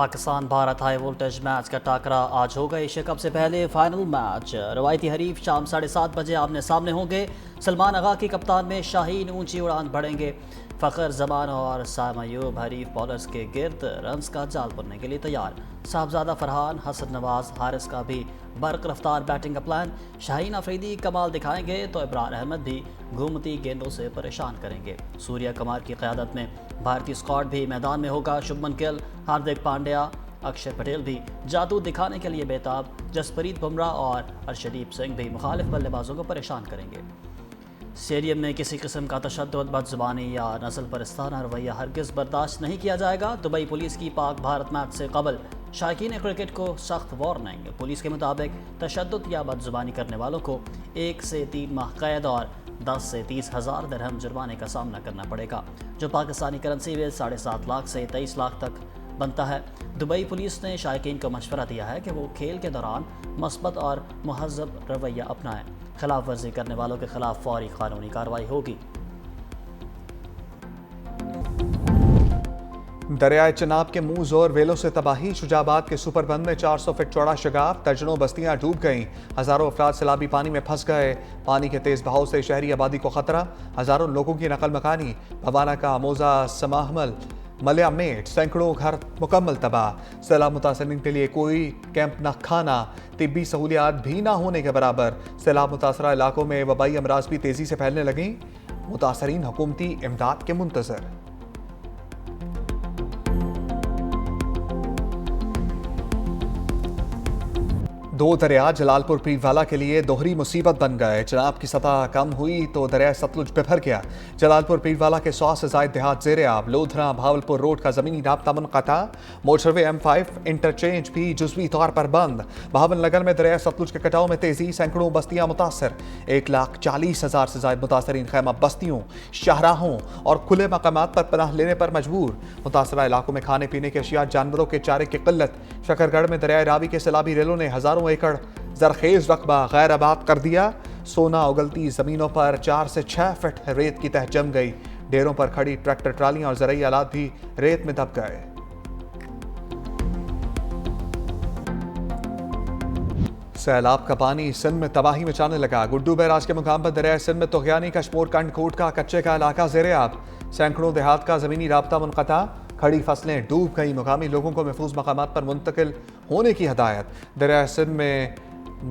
Pakistan Bharat high voltage match का टाकरा आज होगा। एशिया कप से पहले फाइनल मैच रवायती हरीफ शाम 7:30 बजे आमने सामने होंगे। सलमान आगा की कप्तान में शाहीन ऊंची उड़ान भरेंगे। फ़खर जमान और सामयूब हरीफ बॉलर्स के गिर्द रन्स का जाल बुनने के लिए तैयार। साहबजादा फरहान, हसन नवाज, हारिस का भी बर्क रफ्तार बैटिंग का प्लान। शाहीन अफरीदी कमाल दिखाएंगे तो इब्रार अहमद भी घूमती गेंदों से परेशान करेंगे। सूर्या कुमार की क़यादत में भारतीय स्क्वाड भी मैदान में होगा। शुभमन गिल, हार्दिक पांड्या, अक्षर पटेल भी जादू दिखाने के लिए बेताब। जसप्रीत बुमराह और अर्शदीप सिंह भी मुखालिफ बल्लेबाजों को परेशान करेंगे। स्टेडियम में किसी किस्म का तशद्दुद, बदजुबानी या नस्ल परस्ताना रवैया हरगिज़ बर्दाश्त नहीं किया जाएगा। दुबई पुलिस की पाक भारत मैच से कबल शायकीन क्रिकेट को सख्त वार्निंग। पुलिस के मुताबिक तशद्दुद या बदजुबानी करने वालों को 1 से 3 माह कैद और 10 से 30 हज़ार दिरहम जुर्माने का सामना करना पड़ेगा, जो पाकिस्तानी करेंसी में 7.5 लाख से 23 लाख तक बनता है। दुबई पुलिस ने शायकीन को मशवरा दिया है कि वो खेल के दौरान मस्बत और महज़ब रवैया अपनाएं। खिलाफ वर्जी करने वालों के खिलाफ फौरी कानूनी कार्रवाई होगी। दरियाए चिनाब के मुंह जोर वेलों से तबाही। शुजाबाद के सुपरबंद में 400 फीट चौड़ा शगाफ, दर्जनों बस्तियां डूब गईं। हजारों अफराद सैलाबी पानी में फंस गए। पानी के तेज बहाव से शहरी आबादी को खतरा। हजारों लोगों की नकल मकानी। बवाना का मोजा समाहमल मलिया मेट, सैकड़ों घर मुकम्मल तबाह। सैलाब मुतासरीन के लिए कोई कैंप न खाना, तिब्बी सहूलियात भी ना होने के बराबर। सैलाब मुतासरा इलाकों में वबाई अमराज भी तेजी से फैलने लगी। मुतासरीन हुकूमती इमदाद के मुंतजर। दो दरिया जलालपुर पीरवाला के लिए दोहरी मुसीबत बन गए। चिनाब की सतह कम हुई तो दरिया सतलुज बिफर गया। जलालपुर पीरवाला के 100 से ज़ायद देहात ज़ेरे आब। लोधरा भावलपुर रोड का ज़मीनी राब्ता मुनक़ता। मोटरवे M5 इंटरचेंज भी जुज़वी तौर पर बंद। बहावन नगर में दरिया सतलुज के कटाव में तेज़ी, सैकड़ों बस्तियाँ मुतासर। 1,40,000 से ज़ायद मुतासरीन खैमा बस्तियों, शाहराहों और खुले मकामात पर पनाह लेने पर मजबूर। मुतासरा इलाकों में खाने पीने के अशिया, जानवरों के चारे की किल्लत। शकरगढ़ में दरिया रावी के सैलाबी रेलों ने हज़ारों एकड़ जरखेज रकबा गैर आबाद कर दिया। सोना उगलती जमीनों पर 4 से 6 फीट रेत की तह जम गई। डेरों पर खड़ी ट्रैक्टर ट्रालियां और ज़रूरी आलात भी रेत में दब गए। सैलाब का पानी सिंध में तबाही मचाने लगा। गुड्डू बैराज के मुकाम पर दरिया सिंध में तुगयानी कशमोर कंडकोट का कच्चे का इलाका ज़ेरे आब। सैकड़ों देहात का ज़मीनी राब्ता मुनक़ता। खड़ी फसलें डूब गई। मुकामी लोगों को महफूज मकामात पर मुंतकिल होने की हदायत। दरिया सिंध में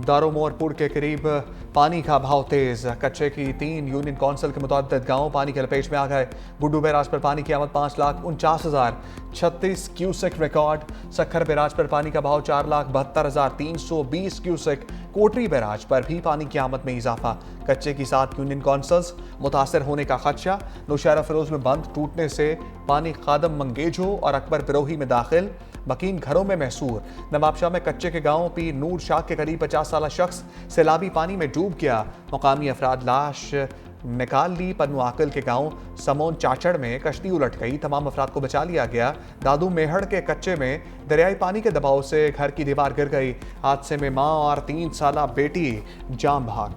दारोमोरपुर के करीब पानी का बहाव तेज। कच्चे की 3 यूनियन कौंसिल के मुतअद्दिद गाँव पानी के लपेट में आ गए। गुड्डू बैराज पर पानी की आमद 5,49,036 क्यूसेक रिकॉर्ड। सखर बैराज पर पानी का बहाव 4,72,320 क्यूसेक। कोटरी बैराज पर भी पानी की आमद में इजाफा। कच्चे की 7 यूनियन कौंसिल्स मुतासर होने का खदशा। नौशहरा फिरोज में बंद टूटने से पानी खादम मंगेजो और अकबर बिरोही में दाखिल। मकीन घरों में महसूर। नवाबशाह में कच्चे के गांव पीर नूर शाह के करीब 50 साल शख्स सैलाबी पानी में डूब गया। मुकामी अफराद लाश निकाल ली। पन्नू आकिल के गांव समोन चाचड़ में कश्ती उलट गई। तमाम अफराद को बचा लिया गया। दादू मेहड़ के कच्चे में दरियाई पानी के दबाव से घर की दीवार गिर गई। हादसे में मां और 3 साला बेटी जाम भाग।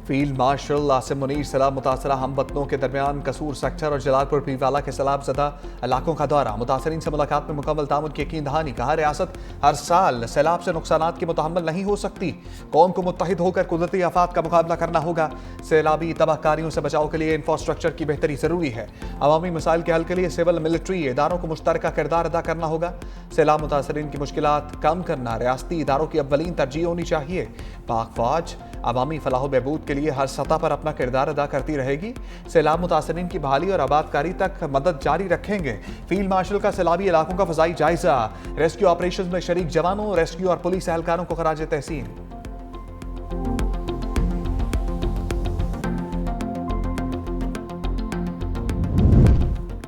फील्ड मार्शल आसिम मुनीर सैलाब मुतासरा हम वतनों के दरमियान कसूर सेक्टर और जलालपुर पीरवाला के सैलाब ज़दा इलाकों का दौरा। मुतासरीन से मुलाकात में मुकम्मल तामुन की यकीन दहानी। कहा रियासत हर साल सैलाब से नुकसानात की मुतहम्मल नहीं हो सकती। कौम को मुत्तहिद होकर कुदरती आफात का मुकाबला करना होगा। सैलाबी तबाहकारियों से बचाव के लिए इंफ्रास्ट्रक्चर की बेहतरी ज़रूरी है। अवामी मसाइल के हल के लिए सिविल मिलिट्री इदारों को मुश्तरका किरदार अदा करना होगा। सैलाब मुतासरीन की मुश्किलात कम करना रियासती इदारों की अव्वलीन तरजीह होनी चाहिए। पाक फौज अवामी फलाह बहबूद के लिए हर सतह पर अपना किरदार अदा करती रहेगी। सैलाब मुतासरीन की बहाली और आबादकारी तक मदद जारी रखेंगे। फील्ड मार्शल का सैलाबी इलाकों का फजाई जायजा। रेस्क्यू ऑपरेशन में शरीक जवानों, रेस्क्यू और पुलिस एहलकारों को खराज तहसीन।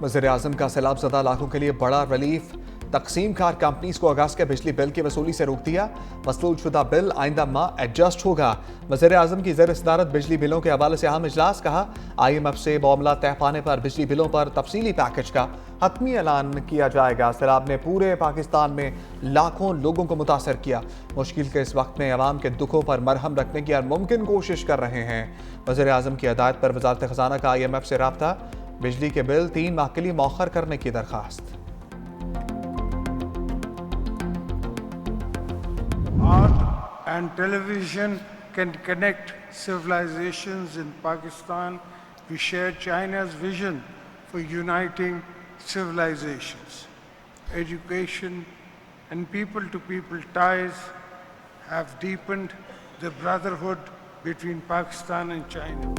वज़ीर आज़म का सैलाब ज़दा इलाकों के लिए बड़ा रिलीफ। तकसीम कार कंपनीज को अगस्त के बिजली बिल की वसूली से रोक दिया। मसलूल शुदा बिल आइंदा माह एडजस्ट होगा। वज़ीर आज़म की ज़ेर सदारत बिजली बिलों के हवाले से अहम इजलास। कहा IMF से मामला तय पाने पर बिजली बिलों पर तफसीली पैकेज का हतमी ऐलान किया जाएगा। सैलाब ने पूरे पाकिस्तान में लाखों लोगों को मुतासर किया। मुश्किल के इस वक्त में अवाम के दुखों पर मरहम रखने की हर मुमकिन कोशिश कर रहे हैं। वज़ीर आज़म की हदायत पर वज़ारत ख़ज़ाना का IMF से राब्ता। बिजली के बिल 3 माह के लिए मौखर करने की दरख्वास्त। and television can connect civilizations in Pakistan. We share China's vision for uniting civilizations. Education and people-to-people ties have deepened the brotherhood between Pakistan and China.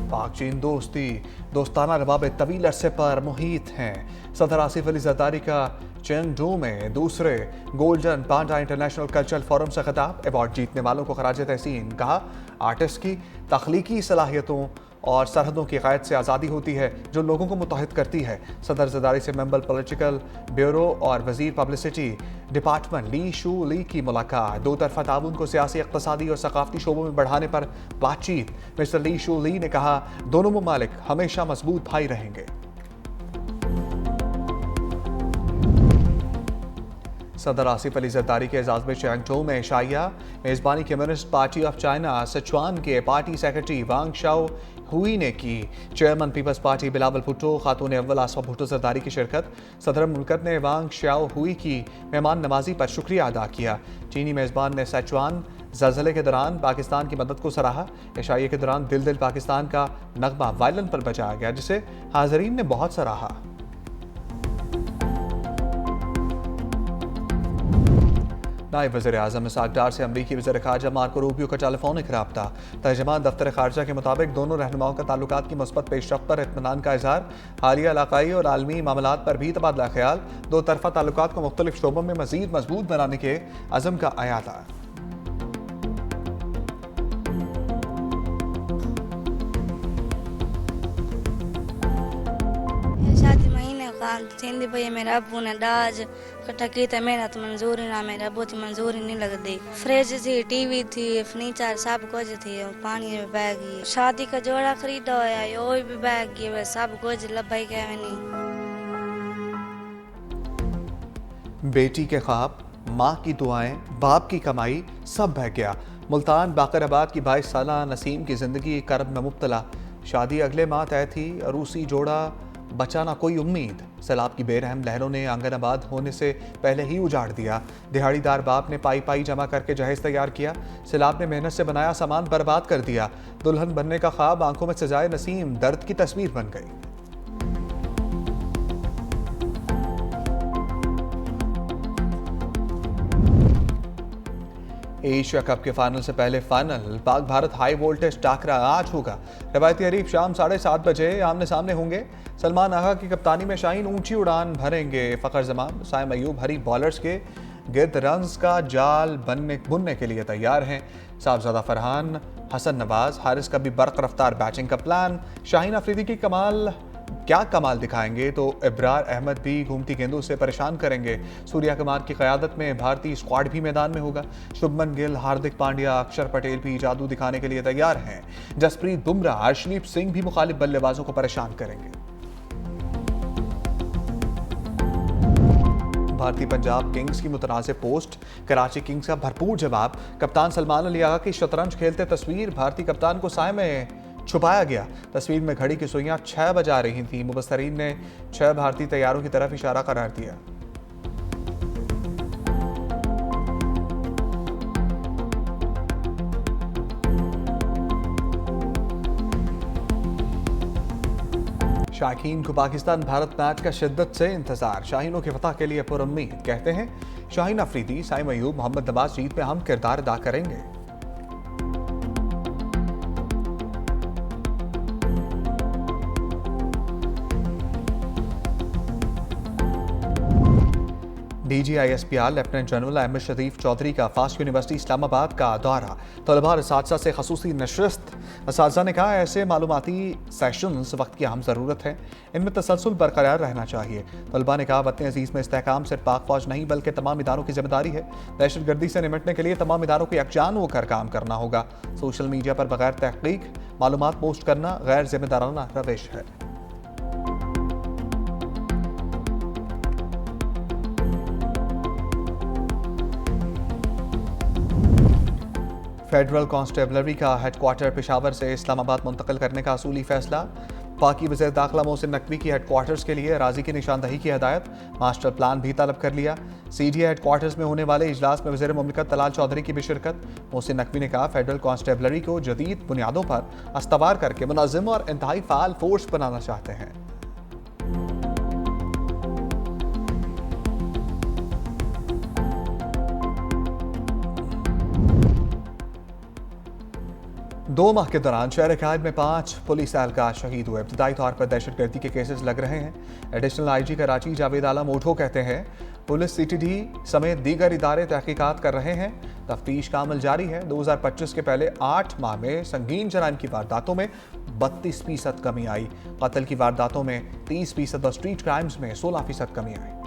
पाक चीन दोस्ताना रवाबे तवील अरसे पर मुहित हैं। सदर आसिफ अली जरदारी का चेंगडू में दूसरे गोल्डन पांडा इंटरनेशनल कल्चरल फोरम से खिताब। अवार्ड जीतने वालों को खराज तहसीन। कहा, आर्टिस्ट की तख्लीकी सलाहियतों और सरहदों की क़ैद से आज़ादी होती है जो लोगों को मुत्तहिद करती है। सदर जरदारी से मेंबर पॉलिटिकल ब्यूरो और वज़ीर पब्लिसिटी डिपार्टमेंट ली शू ली की मुलाकात। दो तरफा ताउन को सियासी, इक़्तिसादी और सकाफ़ती शोबों में बढ़ाने पर बातचीत। मिस्टर ली शू ली ने कहा, दोनों ममालिक हमेशा मजबूत भाई रहेंगे। सदर आसिफ अली जरदारी के एजाज़ में चैंगटो में शाइया मेज़बानी Communist Party of China Sichuan के party secretary Wang Shao Hui ने की। Chairman People's Party Bilawal Bhutto, खातून अव्वल आसफा भुट्टो जरदारी की शिरकत। सदर मुल्कत ने वांग शाओ हुई की मेहमान नवाजी पर शुक्रिया अदा किया। चीनी मेज़बान ने सिचुआन ज़लज़ले के दौरान पाकिस्तान की मदद को सराहा। इशाइये के दौरान दिल दिल पाकिस्तान का नगमा वायलन पर बजाया गया, जिसे हाज़रीन ने बहुत सराहा। नायब वज़ीर आज़म इसाक डार से अमरीकी वज़ीर ख़ारजा मार्को रूबियो का टेलीफोनिक रब्ता। तर्जुमान दफ्तर ख़ारजा के मुताबिक दोनों रहनुमाओं का ताल्लुकात की मुस्बत पेशरफ्त पर इत्मीनान का इज़हार। हालिया इलाक़ाई और आलमी मामलात पर भी तबादला ख्याल। दो तरफ़ा ताल्लुकात को मुख्तलिफ शोबों में मज़ीद मजबूत बनाने के अज़म का अयादा। थींदी पई मेरे अबू ने डाज कट्ठा की त मेरा तो मंजूरी ना, मेरे अबू की मंजूरी नहीं लगती। फ्रिज थी, टीवी थी, फर्नीचर सब कुछ थी, पानी में बह गई। शादी का जोड़ा खरीदा होया यो भी बह गई, सब कुछ लभाई के नहीं। बेटी के ख्वाब, माँ की दुआएं, बाप की कमाई सब बह गया। मुल्तान बाकराबाद की 22 साला नसीम की जिंदगी कर्ब में मुब्तला। शादी अगले माह तय थी, अरूसी जोड़ा बचा ना कोई उम्मीद। सैलाब की बेरहम लहरों ने आंगनाबाद होने से पहले ही उजाड़ दिया। दिहाड़ीदार बाप ने पाई पाई जमा करके जहेज तैयार किया। सैलाब ने मेहनत से बनाया सामान बर्बाद कर दिया। दुल्हन बनने का ख्वाब आंखों में सजाए नसीम दर्द की तस्वीर बन गई। एशिया कप के फाइनल से पहले final Pak Bharat high voltage टाकरा आज होगा। रवायती हरीफ शाम 7:30 बजे आमने सामने होंगे। सलमान आगा की कप्तानी में शाहीन ऊंची उड़ान भरेंगे। फ़खर जमान, साइम अयूब हरी बॉलर्स के गिर्द रन्स का जाल बुनने के लिए तैयार हैं। साहबजादा फरहान, हसन नवाज, हारिस का भी बर्क रफ्तार बैटिंग का प्लान। शाहीन अफरीदी की क्या कमाल दिखाएंगे तो इब्रार अहमद भी घूमती गेंदों से परेशान करेंगे। सूर्या कुमार की क़यादत में भारतीय स्क्वाड भी मैदान में होगा। शुभमन गिल, हार्दिक पांड्या, अक्षर पटेल भी जादू दिखाने के लिए तैयार हैं। जसप्रीत बुमराह, हर्षदीप सिंह भी मुखालिफ बल्लेबाजों को परेशान करेंगे। भारतीय पंजाब किंग्स की मुतनाज़ पोस्ट, कराची किंग्स का भरपूर जवाब। कप्तान सलमान अली आगा की शतरंज खेलते तस्वीर, भारतीय कप्तान को साए में छुपाया गया। तस्वीर में घड़ी की सुइयां 6 बजा रही थीं। मुबस्तरीन ने 6 भारतीय तैयारों की तरफ इशारा करार दिया। शाहीन को पाकिस्तान भारत मैच का शिद्दत से इंतजार। शाहीनों के फतह के लिए पुरुम्मीद। कहते हैं शाहीन अफरीदी, साइम अयूब, मोहम्मद नवाज जीत में अहम किरदार अदा करेंगे। DGISPR लेफ्टिनेंट जनरल अहमद शरीफ चौधरी का फास्ट यूनिवर्सिटी इस्लामाबाद का दौरा। तलबा और असातिज़ा से खसूसी नशस्त। असातिज़ा ने कहा, ऐसे मालूमाती सेशंस वक्त की अहम ज़रूरत है, इनमें तसलसल बरकरार रहना चाहिए। तलबा ने कहा, वतन अजीज़ में इस्तेहकाम सिर्फ पाक फौज नहीं बल्कि तमाम इदारों की जिम्मेदारी है। दहशतगर्दी से निपटने के लिए तमाम इदारों को यकजान होकर काम करना होगा। सोशल मीडिया पर बगैर तहकीक मालूमात पोस्ट करना गैर जिम्मेदाराना रविश है। फेडरल कांस्टेबलरी का हेडक्वार्टर पेशावर से इस्लामाबाद मुंतकिल करने का असूली फैसला। पाकी वज़ीर दाखिला मोहसिन नकवी की हेडक्वार्टर्स के लिए अराजी की निशानदही की हदायत, मास्टर प्लान भी तलब कर लिया। CDA हेडक्वार्टर्स में होने वाले इजलास में वज़ीर मुमलिकत तलाल चौधरी की भी शिरकत। मोहसिन नकवी ने कहा, फेडरल कांस्टेबलरी को जदीद बुनियादों पर अस्तवार करके मुनज़्ज़म और इंतहाई फ़ाल फोर्स बनाना चाहते हैं। दो माह के दौरान शहर खालिद में 5 पुलिस एहलकार शहीद हुए। इब्तदाई तौर पर दहशतगर्दी के केसेस लग रहे हैं। एडिशनल IG कराची जावेद आलम ओठो कहते हैं, पुलिस CTD समेत दीगर इदारे तहकीकात कर रहे हैं, तफ्तीश का अमल जारी है। 2025 के पहले 8 माह में संगीन जराइम की वारदातों में 32% कमी आई। कत्ल की वारदातों में 30% और स्ट्रीट क्राइम्स में 16% कमी आई।